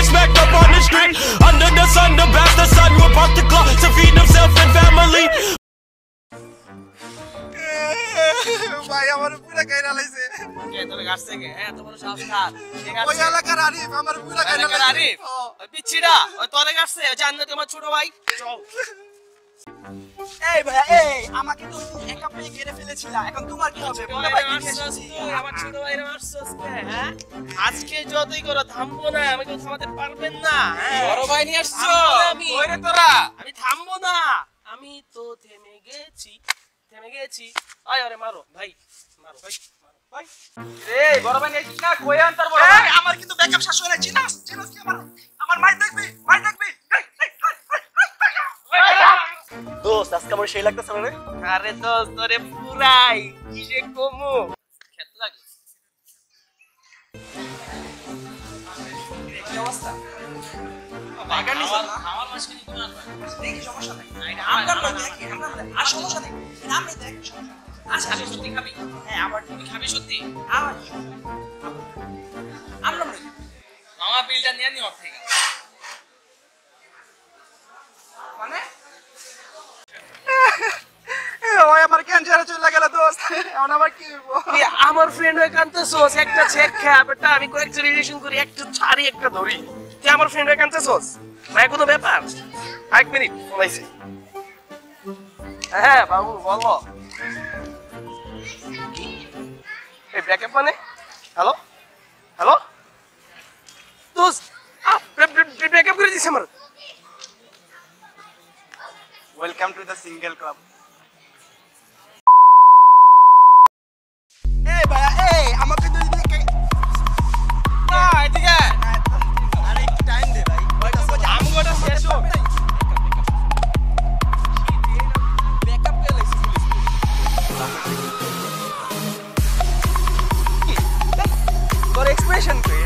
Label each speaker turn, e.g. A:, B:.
A: smacked up on the street. Under the sun, the bastard son will park the clock to feed himself and family.
B: ভাই আমার পুরা কাইরা লাইছে
C: কে তোরে গাছতে কে এত বড় সাহস কার ঠিক আছে
B: ওই এলাকার আরিফ আমার পুরা কাইরা
C: এলাকার
B: লাইছে
C: আরিফ ওই পিচ্ছিটা ওই তোরে গাছতে জানো তোমার ছোট ভাই চল
D: এই ভাই এই আমাকে তো একা পেয়ে ঘিরে ফেলেছিলা এখন তোমার কি হবে বলো ভাই কি এসেছি
C: আমার ছোট ভাইরা মারছস কে হ্যাঁ আজকে যতই করো থামবো না আমি তো থামাতে পারবেন না বড় ভাই নিয়ে আসছো ওরে তোরা আমি থামবো না আমি তো থেমে গেছি আয় আরে মারো ভাই মারো ভাই
D: এই বড় ভাই নিয়ে না কই আনতার বড় ভাই আমার কিন্তু ব্যাকআপ শেষ হয়ে গেছে চিনাস কি আমার মাই দেখবি দোস্ত আজকে আমার সেই লাগতেছে না রে
C: আরে দোস্ত তোরে পুরাই কিসে কমু খেত লাগে
D: কি অবস্থা
C: বাগানি আমার মাঝখানে কোন
D: দেখি সমস্যা নাই আমরা দেখি আর সমস্যা নেই আমি দেখি
C: আচ্ছা আমি সত্যি খাবি
D: হ্যাঁ আবার
C: তুমি খাবি সত্যি
D: আবার আমরা
C: মামা বিলটা নিয়ে নিও থেকে
D: মানে
B: ওই আমার ক্যান্সারে চলে গেল দোস্ত এখন আবার কি হইব
C: কি আমার ফ্রেন্ড হয়ে কানতেছস একটা চেক খা বেটা আমি কয়েকটা রিলেশন করি একটা ছাড়ি একটা ধরি তুই আমার ফ্রেন্ড হয়ে কানতেছস ভাই কোনো ব্যাপার এক মিনিট বলাইছি হ্যাঁ বাবু বলো এই ব্যাকআপ মানে হ্যালো দোস্ত ব্যাকআপ করে দিছে আমার
B: welcome to the single club
D: এই ভাই এই আমাকে তো
C: এদিকে
D: আরে একটু টাইম দে ভাই
C: আমি গোটা শেষ হোক
D: ব্যাকআপ কে লাইছি তোর এক্সপ্রেশন কই